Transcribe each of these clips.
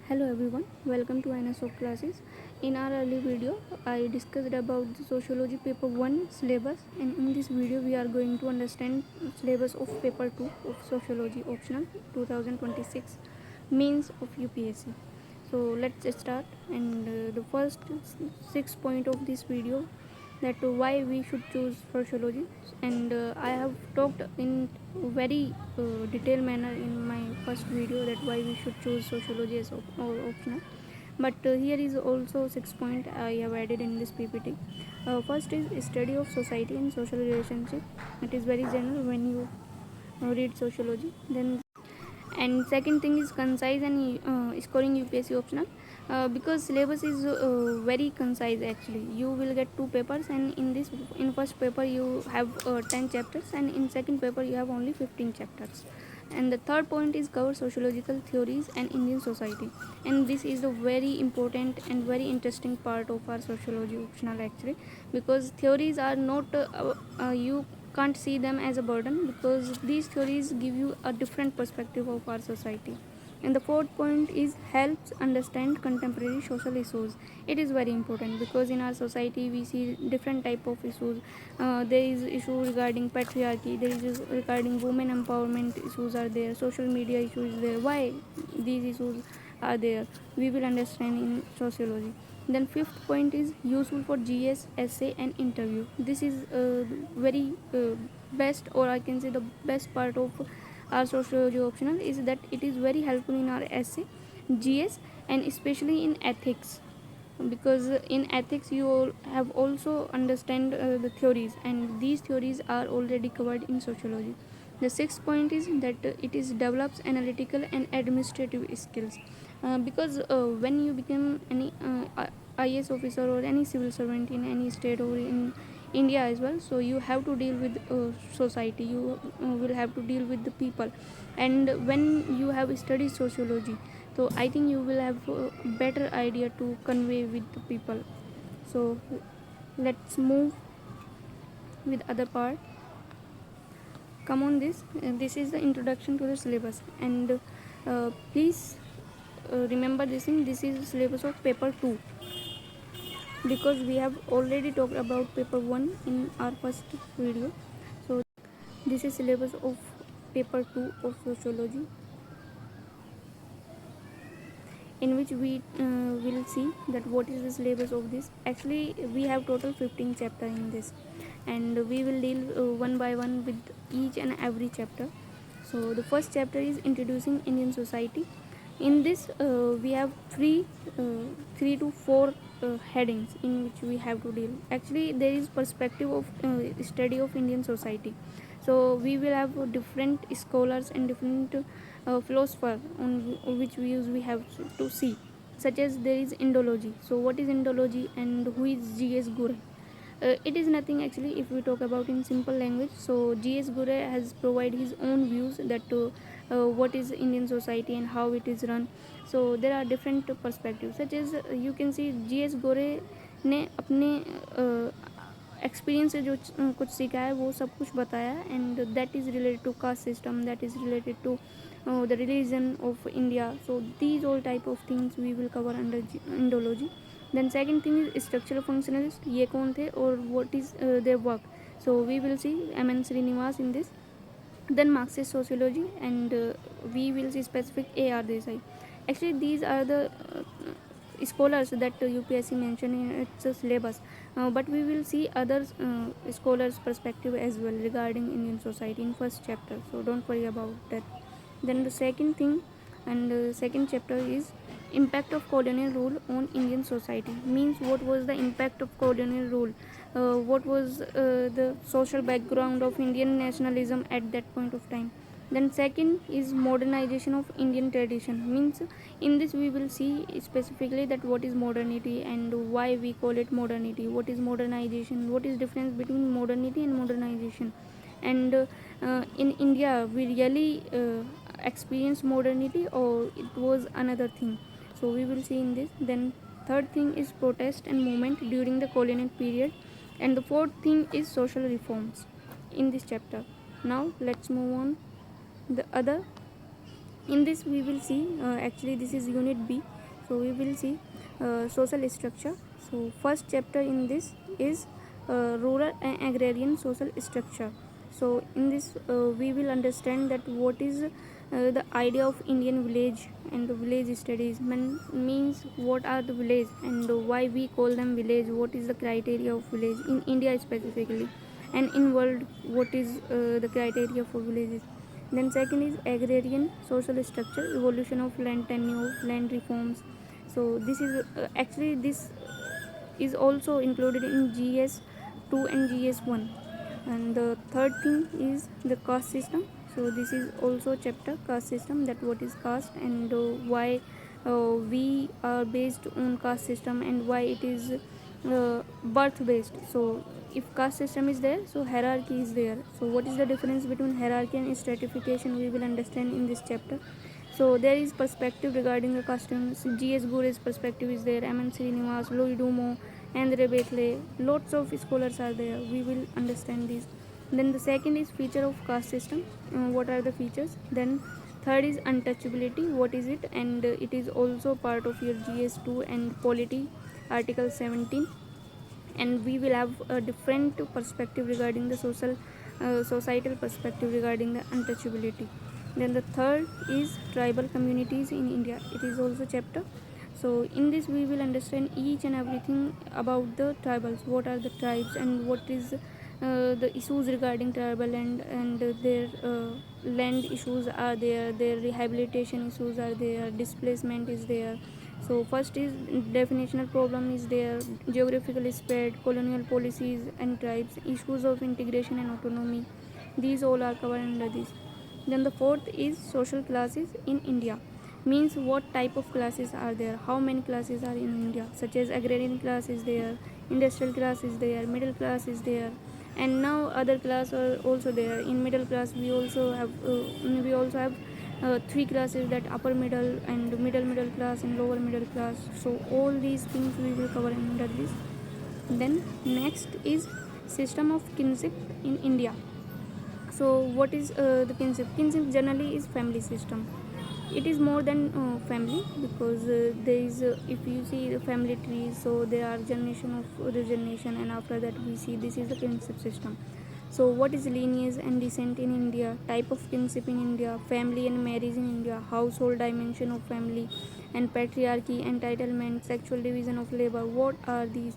Hello everyone, welcome to IGNOU classes. In our early video, I discussed about the Sociology paper 1 syllabus, and in this video we are going to understand syllabus of paper 2 of Sociology optional 2026 means of UPSC. So let's start, and the first 6 point of this video, that why we should choose sociology, and I have talked in very detailed manner in my first video that why we should choose sociology as optional, but here is also 6 point I have added in this PPT. First is study of society and social relationship. It is very general when you read sociology. Then, and second thing is concise and scoring UPSC optional, because syllabus is very concise. Actually, you will get two papers, and in first paper you have 10 chapters, and in second paper you have only 15 chapters. And the third point is cover sociological theories and Indian society, and this is a very important and very interesting part of our sociology optional actually, because theories are not you can't see them as a burden, because these theories give you a different perspective of our society. And the fourth point is helps understand contemporary social issues. It is very important because in our society we see different type of issues. There is issue regarding patriarchy, there is regarding women empowerment issues are there, social media issues is there. Why these issues are there, we will understand in sociology. Then fifth point is useful for GS, essay and interview. This is very best, or I can say the best part of our sociology optional is that it is very helpful in our essay, GS, and especially in ethics, because in ethics you have also understand the theories, and these theories are already covered in sociology. The sixth point is that it is develops analytical and administrative skills, because when you become any IS officer or any civil servant in any state or in India as well, so you have to deal with society, you will have to deal with the people, and when you have studied sociology, so I think you will have a better idea to convey with the people. So let's move with other part. Come on, this is the introduction to the syllabus, and please remember this thing, this is the syllabus of paper 2, because we have already talked about paper 1 in our first video. So this is syllabus of paper 2 of sociology, in which we will see that what is the syllabus of this. Actually we have total 15 chapter in this, and we will deal one by one with each and every chapter. So the first chapter is introducing Indian society. In this we have three to four headings in which we have to deal. Actually there is perspective of study of Indian society, so we will have different scholars and different philosopher on which views we have to see, such as there is Indology. So what is Indology and who is GS Gure? It is nothing actually if we talk about in simple language. So GS Gure has provided his own views that what is Indian society and how it is run. So there are different perspectives, such as you can see GS Gore ने अपने experience से जो कुछ सीखा है वो सब कुछ बताया, and that is related to caste system, that is related to the religion of India. So these all type of things we will cover under Indology. Then second thing is structural functionalist. ये कौन थे और what is their work. So we will see MN Srinivas in this. Then Marxist sociology, and we will see specific AR Desai. Actually these are the scholars that UPSC mentioned in its syllabus, but we will see other scholars perspective as well regarding Indian society in first chapter, so don't worry about that. Then the second thing, and second chapter is impact of colonial rule on Indian society. Means what was the impact of colonial rule, what was the social background of Indian nationalism at that point of time. Then second is modernization of Indian tradition. Means in this we will see specifically that what is modernity and why we call it modernity, what is modernization, what is difference between modernity and modernization, and in India we really experienced modernity or it was another thing. So we will see in this. Then third thing is protest and movement during the colonial period, and the fourth thing is social reforms in this chapter. Now let's move on the other In this we will see, actually this is unit B, so we will see social structure. So first chapter in this is rural and agrarian social structure. So in this we will understand that what is the idea of Indian village and the village studies, means what are the village and why we call them village, what is the criteria of village in India specifically, and in world what is the criteria for villages. Then second is agrarian social structure, evolution of land tenure, land reforms. So this is actually this is also included in GS 2 and GS 1. And the third thing is the caste system. So this is also chapter caste system, that what is caste and why we are based on caste system and why it is birth based. So if caste system is there, so hierarchy is there. So what is the difference between hierarchy and stratification, we will understand in this chapter. So there is perspective regarding the customs. GS Gure's perspective is there, M. Srinivas, Louis Dumo, Andre Bethle. Lots of scholars are there. We will understand this. Then the second is feature of caste system. What are the features? Then third is untouchability. What is it? And it is also part of your GS2 and polity, Article 17. And we will have a different perspective regarding the societal perspective regarding the untouchability. Then the third is tribal communities in India. It is also chapter. So in this we will understand each and everything about the tribals, what are the tribes and what is the issues regarding tribal land, and their land issues are there, their rehabilitation issues are there, displacement is there. So first is definitional problem is there, geographical spread, colonial policies and tribes, issues of integration and autonomy. These all are covered under this. Then the fourth is social classes in India, means what type of classes are there, how many classes are in India, such as agrarian class is there, industrial class is there, middle class is there, and now other class are also there. In middle class we also have three classes, that upper middle and middle class and lower middle class. So all these things we will cover under this. Then next is system of kinship in India. So what is the kinship? Kinship generally is family system. It is more than family, because there is if you see the family tree, so there are generation of the generation, and after that we see this is the kinship system. So what is lineage and descent in India, type of kinship in India, family and marriage in India, household dimension of family, and patriarchy, entitlement, sexual division of labor, what are these?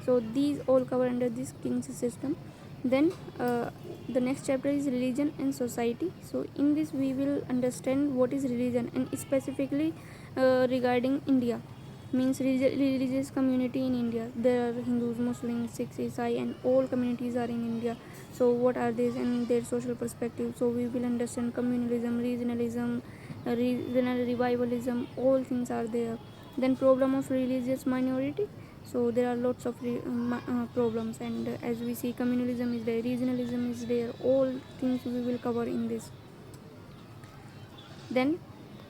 So these all cover under this kinship system. Then the next chapter is religion and society. So in this we will understand what is religion, and specifically regarding India, means religious community in India. There are Hindus, Muslims, Sikhs, Isai, and all communities are in India. So what are these and their social perspective? So we will understand communalism, regionalism, regional revivalism, all things are there. Then problem of religious minority. So there are lots of problems, and as we see, communalism is there, regionalism is there, all things we will cover in this. Then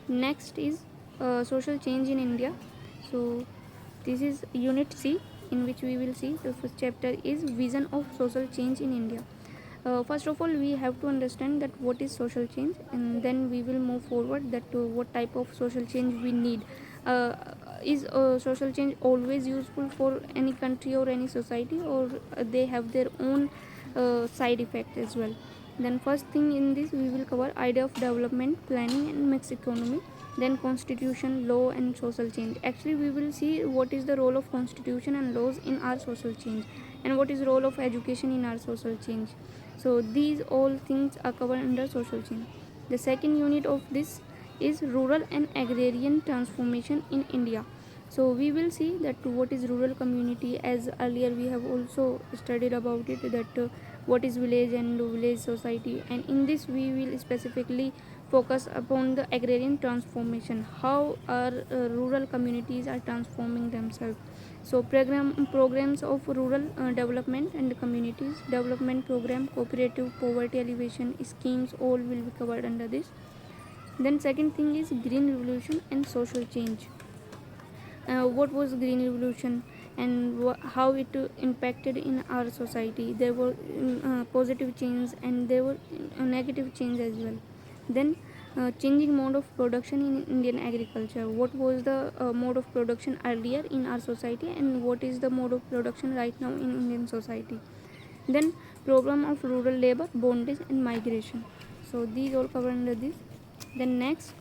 next is social change in India. So this is unit C, in which we will see the first chapter is vision of social change in India. First of all, we have to understand that what is social change, and then we will move forward that what type of social change we need. uh, is social change always useful for any country or any society, or they have their own side effect as well? Then first thing in this we will cover idea of development, planning and mixed economy. Then constitution, law and social change. Actually we will see what is the role of constitution and laws in our social change, and what is the role of education in our social change. So these all things are covered under social change. The second unit of this is rural and agrarian transformation in India. So we will see that what is rural community, as earlier we have also studied about it, that what is village and village society, and in this we will specifically focus upon the agrarian transformation, how our rural communities are transforming themselves. So programs of rural development and communities development program, cooperative, poverty alleviation schemes, all will be covered under this. Then second thing is green revolution and social change. What was green revolution and how it impacted in our society? There were positive change and there were negative change as well. Then changing mode of production in Indian agriculture. What was the mode of production earlier in our society, and what is the mode of production right now in Indian society. Then problem of rural labor, bondage and migration. So these all cover under this. Then next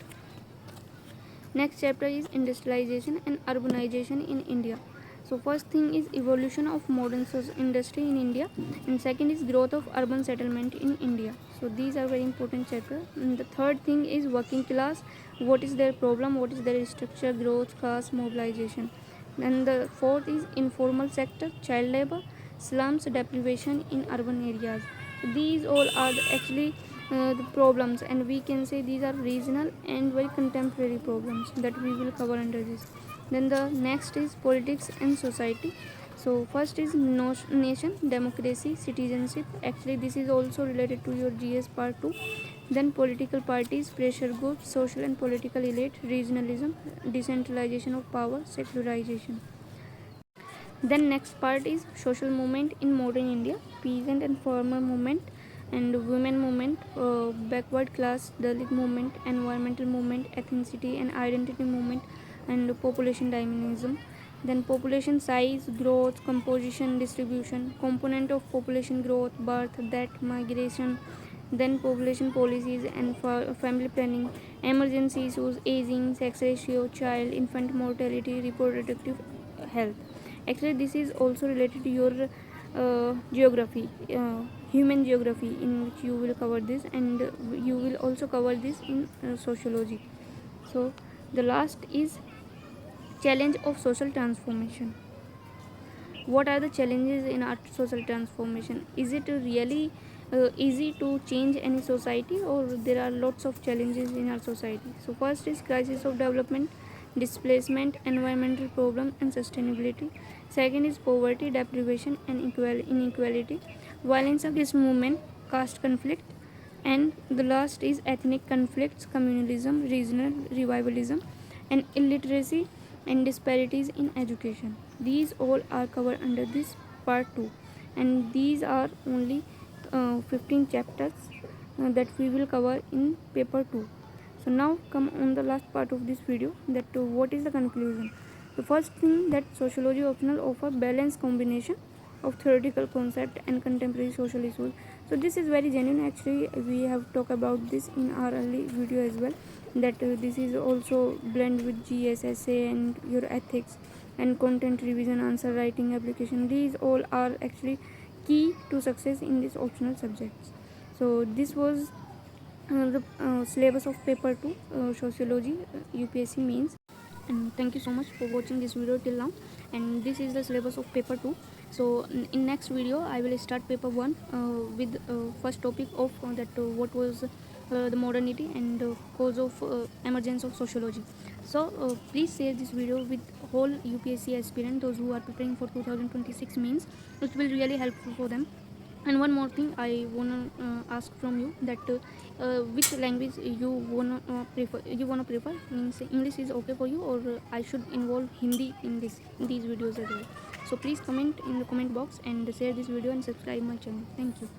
chapter is industrialization and urbanization in India. So first thing is evolution of modern industry in India, and second is growth of urban settlement in India. So these are very important chapter. And the third thing is working class, what is their problem, what is their structure, growth, caste, mobilization. Then the fourth is informal sector, child labor, slums, deprivation in urban areas. So these all are actually the problems, and we can say these are regional and very contemporary problems that we will cover under this. Then the next is politics and society. So first is nation, democracy, citizenship. Actually this is also related to your GS part 2. Then political parties, pressure groups, social and political elite, regionalism, decentralization of power, secularization. Then next part is social movement in modern India, peasant and farmer movement, and women movement, backward class, Dalit movement, environmental movement, ethnicity and identity movement, and population dynamism. Then population size, growth, composition, distribution, component of population growth, birth, death, migration. Then population policies and family planning, emergency issues, aging, sex ratio, child, infant mortality, reproductive health. Actually this is also related to your geography, human geography, in which you will cover this, and you will also cover this in sociology. So the last is challenge of social transformation. What are the challenges in our social transformation? Is it really easy to change any society, or there are lots of challenges in our society? So first is crisis of development, displacement, environmental problem and sustainability. Second is poverty, deprivation and inequality, violence against women, caste conflict. And the last is ethnic conflicts, communalism, regional revivalism, and illiteracy and disparities in education. These all are covered under this part 2, and these are only 15 chapters that we will cover in paper 2. So now come on the last part of this video, that what is the conclusion. The first thing, that sociology optional offer balanced combination of theoretical concept and contemporary social issues. So this is very genuine. Actually we have talked about this in our early video as well, that this is also blend with GS, essay and your ethics and content revision, answer writing, application. These all are actually key to success in these optional subjects. So this was the syllabus of paper 2, sociology, UPSC means. And thank you so much for watching this video till now, and this is the syllabus of paper 2. So in next video I will start paper 1 with first topic of that what was the modernity and cause of emergence of sociology. So please share this video with whole UPSC aspirant, those who are preparing for 2026 means. It will really helpful for them. And one more thing I wanna ask from you, that which language you wanna prefer, means English is okay for you, or I should involve Hindi in these videos as well. So please comment in the comment box and share this video and subscribe my channel. Thank you.